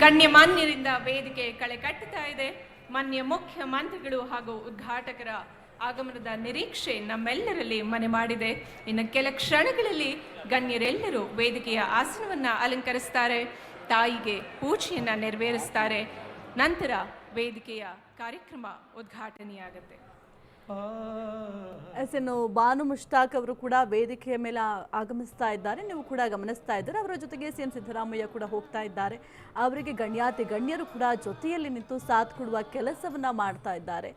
ಗಣ್ಯಮಾನ್ಯರಿಂದ ವೇದಿಕೆ ಕಳೆ ಕಟ್ಟುತ್ತಾ ಇದೆ. ಮಾನ್ಯ ಮುಖ್ಯಮಂತ್ರಿಗಳು ಹಾಗೂ ಉದ್ಘಾಟಕರ ಆಗಮನದ ನಿರೀಕ್ಷೆ ನಮ್ಮೆಲ್ಲರಲ್ಲಿ ಮನೆ ಮಾಡಿದೆ. ಇನ್ನು ಕೆಲ ಕ್ಷಣಗಳಲ್ಲಿ ಗಣ್ಯರೆಲ್ಲರೂ ವೇದಿಕೆಯ ಆಸನವನ್ನ ಅಲಂಕರಿಸ್ತಾರೆ, ತಾಯಿಗೆ ಪೂಜೆಯನ್ನ ನೆರವೇರಿಸ್ತಾರೆ. ನಂತರ ವೇದಿಕೆಯ ಕಾರ್ಯಕ್ರಮ ಉದ್ಘಾಟನೆಯಾಗುತ್ತೆ. ಇನ್ನು ಬಾನು ಮುಷ್ತಾಕ್ ಅವರು ಕೂಡ ವೇದಿಕೆಯ ಮೇಲೆ ಆಗಮಿಸ್ತಾ ಇದ್ದಾರೆ. ನೀವು ಕೂಡ ಗಮನಿಸ್ತಾ ಇದ್ದಾರೆ. ಅವರ ಜೊತೆಗೆ ಸಿಎಂ ಸಿದ್ದರಾಮಯ್ಯ ಕೂಡ ಹೋಗ್ತಾ ಇದ್ದಾರೆ. ಅವರಿಗೆ ಗಣ್ಯರು ಕೂಡ ಜೊತೆಯಲ್ಲಿ ನಿಂತು ಸಾಥ್ ಕೊಡುವ ಕೆಲಸವನ್ನ ಮಾಡ್ತಾ ಇದ್ದಾರೆ.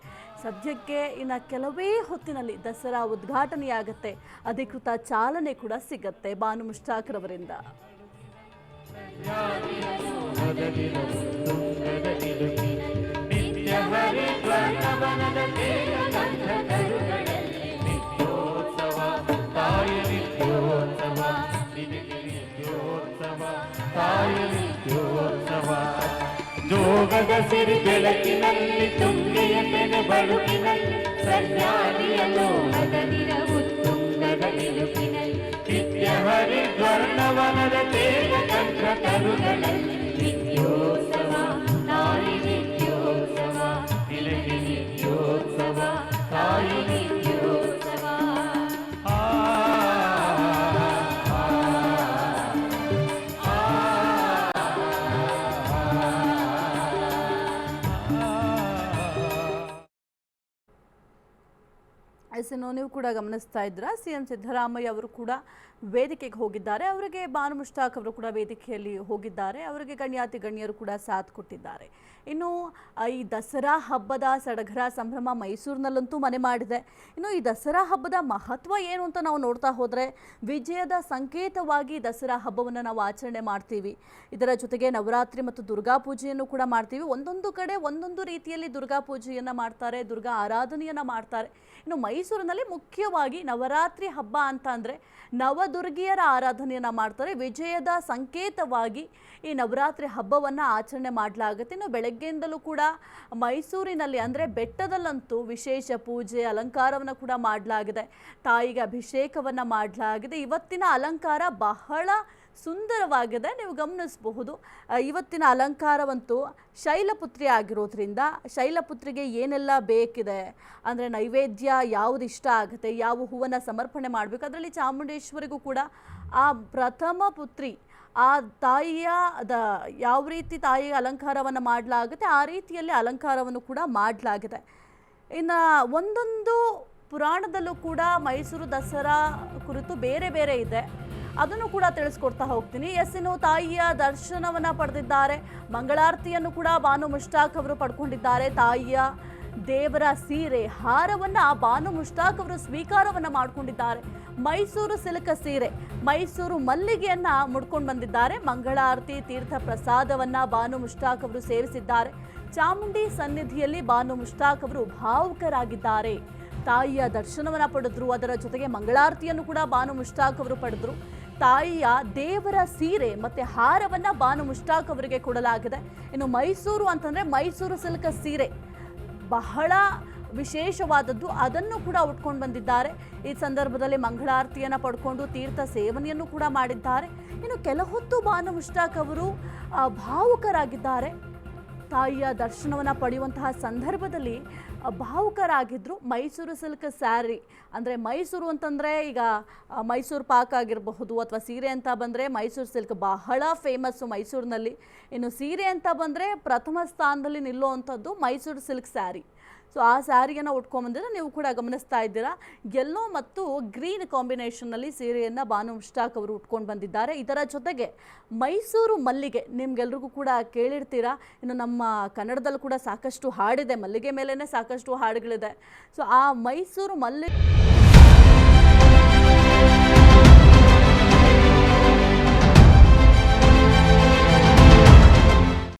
ಸದ್ಯಕ್ಕೆ ಇನ್ನು ಕೆಲವೇ ಹೊತ್ತಿನಲ್ಲಿ ದಸರಾ ಉದ್ಘಾಟನೆಯಾಗತ್ತೆ. ಅಧಿಕೃತ ಚಾಲನೆ ಕೂಡ ಸಿಗತ್ತೆ ಬಾನು ಮುಷ್ತಾಕ್ ರವರಿಂದ. ಜೋಗದ ಸಿರಿ ಬೆಳಕಿನಲ್ಲಿ ತುಂಗೆಯ ತೆನೆ ಬಳುಕಿನಲ್ಲಿ ಸಂಜಾರಿಯ ಲೋಹದ ನಿರವು ತುಂಗದ ನಿಲುಕಿನಲ್ಲಿ ನಿತ್ಯ ಹರಿದ್ವರ್ಣವನದ ತೇಜ ಕಂಠ ತರುಗಳಲ್ಲಿ ನಿತ್ಯೋತ್ಸವ ತಾಯಿ ನಿತ್ಯೋತ್ಸವ ತಿಲಕಿ ನಿತ್ಯೋತ್ಸವ ತಾಯಿ ನಿತ್ಯೋತ್ಸವ. ನೀವು ಕೂಡ ಗಮನಿಸ್ತಾ ಇದ್ರ ಸಿಎಂ ಸಿದ್ದರಾಮಯ್ಯ ಅವರು ಕೂಡ ವೇದಿಕೆಗೆ ಹೋಗಿದ್ದಾರೆ. ಅವರಿಗೆ ಬಾನು ಮುಷ್ತಾಕ್ ಅವರು ಕೂಡ ವೇದಿಕೆಯಲ್ಲಿ ಹೋಗಿದ್ದಾರೆ. ಅವರಿಗೆ ಗಣ್ಯರು ಕೂಡ ಸಾಥ್ ಕೊಟ್ಟಿದ್ದಾರೆ. ಇನ್ನು ಈ ದಸರಾ ಹಬ್ಬದ ಸಡಗರ ಸಂಭ್ರಮ ಮೈಸೂರಿನಲ್ಲಂತೂ ಮನೆ ಮಾಡಿದೆ. ಇನ್ನು ಈ ದಸರಾ ಹಬ್ಬದ ಮಹತ್ವ ಏನು ಅಂತ ನಾವು ನೋಡ್ತಾ ಹೋದರೆ, ವಿಜಯದ ಸಂಕೇತವಾಗಿ ದಸರಾ ಹಬ್ಬವನ್ನು ನಾವು ಆಚರಣೆ ಮಾಡ್ತೀವಿ. ಇದರ ಜೊತೆಗೆ ನವರಾತ್ರಿ ಮತ್ತು ದುರ್ಗಾ ಪೂಜೆಯನ್ನು ಕೂಡ ಮಾಡ್ತೀವಿ. ಒಂದೊಂದು ಕಡೆ ಒಂದೊಂದು ರೀತಿಯಲ್ಲಿ ದುರ್ಗಾ ಪೂಜೆಯನ್ನು ಮಾಡ್ತಾರೆ, ದುರ್ಗಾ ಆರಾಧನೆಯನ್ನು ಮಾಡ್ತಾರೆ. ಇನ್ನು ಮೈಸೂರಿನಲ್ಲಿ ಮುಖ್ಯವಾಗಿ ನವರಾತ್ರಿ ಹಬ್ಬ ಅಂತ ಅಂದರೆ ನವದುರ್ಗಿಯರ ಆರಾಧನೆಯನ್ನು ಮಾಡ್ತಾರೆ. ವಿಜಯದ ಸಂಕೇತವಾಗಿ ಈ ನವರಾತ್ರಿ ಹಬ್ಬವನ್ನು ಆಚರಣೆ ಮಾಡಲಾಗುತ್ತೆ. ಇನ್ನು ಬೆಳಗ್ಗೆಯಿಂದಲೂ ಕೂಡ ಮೈಸೂರಿನಲ್ಲಿ ಅಂದರೆ ಬೆಟ್ಟದಲ್ಲಂತೂ ವಿಶೇಷ ಪೂಜೆ ಅಲಂಕಾರವನ್ನು ಕೂಡ ಮಾಡಲಾಗಿದೆ. ತಾಯಿಗೆ ಅಭಿಷೇಕವನ್ನು ಮಾಡಲಾಗಿದೆ. ಇವತ್ತಿನ ಅಲಂಕಾರ ಬಹಳ ಸುಂದರವಾಗಿದೆ. ನೀವು ಗಮನಿಸಬಹುದು, ಇವತ್ತಿನ ಅಲಂಕಾರವಂತೂ ಶೈಲಪುತ್ರಿ ಆಗಿರೋದ್ರಿಂದ ಶೈಲಪುತ್ರಿಗೆ ಏನೆಲ್ಲ ಬೇಕಿದೆ ಅಂದರೆ ನೈವೇದ್ಯ ಯಾವುದು ಇಷ್ಟ ಆಗುತ್ತೆ, ಯಾವ ಹೂವನ್ನು ಸಮರ್ಪಣೆ ಮಾಡಬೇಕು. ಅದರಲ್ಲಿ ಚಾಮುಂಡೇಶ್ವರಿಗೂ ಕೂಡ ಆ ಪ್ರಥಮ ಪುತ್ರಿ ಆ ತಾಯಿಯ ಯಾವ ರೀತಿ ತಾಯಿಯ ಅಲಂಕಾರವನ್ನು ಮಾಡಲಾಗುತ್ತೆ ಆ ರೀತಿಯಲ್ಲಿ ಅಲಂಕಾರವನ್ನು ಕೂಡ ಮಾಡಲಾಗಿದೆ. ಇನ್ನು ಒಂದೊಂದು ಪುರಾಣದಲ್ಲೂ ಕೂಡ ಮೈಸೂರು ದಸರಾ ಕುರಿತು ಬೇರೆ ಬೇರೆ ಇದೆ, ಅದನ್ನು ಕೂಡ ತಿಳಿಸ್ಕೊಡ್ತಾ ಹೋಗ್ತೀನಿ. ಇನ್ನು ತಾಯಿಯ ದರ್ಶನವನ್ನು ಪಡೆದಿದ್ದಾರೆ. ಮಂಗಳಾರತಿಯನ್ನು ಕೂಡ ಬಾನು ಮುಷ್ತಾಕ್ ಅವರು ಪಡ್ಕೊಂಡಿದ್ದಾರೆ. ತಾಯಿಯ ದೇವರ ಸೀರೆ ಹಾರವನ್ನು ಬಾನು ಮುಷ್ತಾಕ್ ಅವರು ಸ್ವೀಕಾರವನ್ನು ಮಾಡಿಕೊಂಡಿದ್ದಾರೆ. ಮೈಸೂರು ಸಿಲ್ಕ ಸೀರೆ, ಮೈಸೂರು ಮಲ್ಲಿಗೆಯನ್ನು ಮುಡ್ಕೊಂಡು ಬಂದಿದ್ದಾರೆ. ಮಂಗಳಾರತಿ ತೀರ್ಥ ಪ್ರಸಾದವನ್ನು ಬಾನು ಮುಷ್ತಾಕ್ ಅವರು ಸೇವಿಸಿದ್ದಾರೆ. ಚಾಮುಂಡಿ ಸನ್ನಿಧಿಯಲ್ಲಿ ಬಾನು ಮುಷ್ತಾಕ್ ಅವರು ಭಾವುಕರಾಗಿದ್ದಾರೆ. ತಾಯಿಯ ದರ್ಶನವನ್ನು ಪಡೆದ್ರು. ಅದರ ಜೊತೆಗೆ ಮಂಗಳಾರತಿಯನ್ನು ಕೂಡ ಬಾನು ಮುಷ್ತಾಕ್ ಅವರು ಪಡೆದ್ರು. ತಾಯಿಯ ದೇವರ ಸೀರೆ ಮತ್ತೆ ಹಾರವನ್ನು ಬಾನು ಮುಷ್ತಾಕ್ ಅವರಿಗೆ ಕೊಡಲಾಗಿದೆ. ಇನ್ನು ಮೈಸೂರು ಅಂತಂದರೆ ಮೈಸೂರು ಸಿಲ್ಕ ಸೀರೆ ಬಹಳ ವಿಶೇಷವಾದದ್ದು, ಅದನ್ನು ಕೂಡ ಉಟ್ಕೊಂಡು ಬಂದಿದ್ದಾರೆ. ಈ ಸಂದರ್ಭದಲ್ಲಿ ಮಂಗಳಾರತಿಯನ್ನು ಪಡ್ಕೊಂಡು ತೀರ್ಥ ಸೇವನೆಯನ್ನು ಕೂಡ ಮಾಡಿದ್ದಾರೆ. ಇನ್ನು ಕೆಲ ಹೊತ್ತು ಬಾನು ಮುಷ್ತಾಕ್ ಅವರು ಭಾವುಕರಾಗಿದ್ದಾರೆ. ತಾಯಿಯ ದರ್ಶನವನ್ನು ಪಡೆಯುವಂತಹ ಸಂದರ್ಭದಲ್ಲಿ ಭಾವುಕರಾಗಿದ್ದರು. ಮೈಸೂರು ಸಿಲ್ಕ್ ಸ್ಯಾರಿ ಅಂದರೆ ಮೈಸೂರು ಅಂತಂದರೆ ಈಗ ಮೈಸೂರು ಪಾಕ್ ಆಗಿರಬಹುದು ಅಥವಾ ಸೀರೆ ಅಂತ ಬಂದರೆ ಮೈಸೂರು ಸಿಲ್ಕ್ ಬಹಳ ಫೇಮಸ್ಸು ಮೈಸೂರಿನಲ್ಲಿ. ಇನ್ನು ಸೀರೆ ಅಂತ ಬಂದರೆ ಪ್ರಥಮ ಸ್ಥಾನದಲ್ಲಿ ನಿಲ್ಲುವಂಥದ್ದು ಮೈಸೂರು ಸಿಲ್ಕ್ ಸ್ಯಾರಿ. ಸೊ ಆ ಸ್ಯಾರಿಯನ್ನು ಉಟ್ಕೊಂಬಂದಿದ್ರೆ ನೀವು ಕೂಡ ಗಮನಿಸ್ತಾ ಇದ್ದೀರಾ. ಯೆಲ್ಲೋ ಮತ್ತು ಗ್ರೀನ್ ಕಾಂಬಿನೇಷನ್ನಲ್ಲಿ ಸೀರೆಯನ್ನು ಬಾನು ಮುಷ್ತಾಕ್ ಅವರು ಉಟ್ಕೊಂಡು ಬಂದಿದ್ದಾರೆ. ಇದರ ಜೊತೆಗೆ ಮೈಸೂರು ಮಲ್ಲಿಗೆ ನಿಮ್ಗೆಲ್ರಿಗೂ ಕೂಡ ಕೇಳಿರ್ತೀರಾ. ಇನ್ನು ನಮ್ಮ ಕನ್ನಡದಲ್ಲೂ ಕೂಡ ಸಾಕಷ್ಟು ಹಾಡಿದೆ, ಮಲ್ಲಿಗೆ ಮೇಲೇ ಸಾಕಷ್ಟು ಹಾಡುಗಳಿದೆ. ಸೊ ಆ ಮೈಸೂರು ಮಲ್ಲಿಗೆ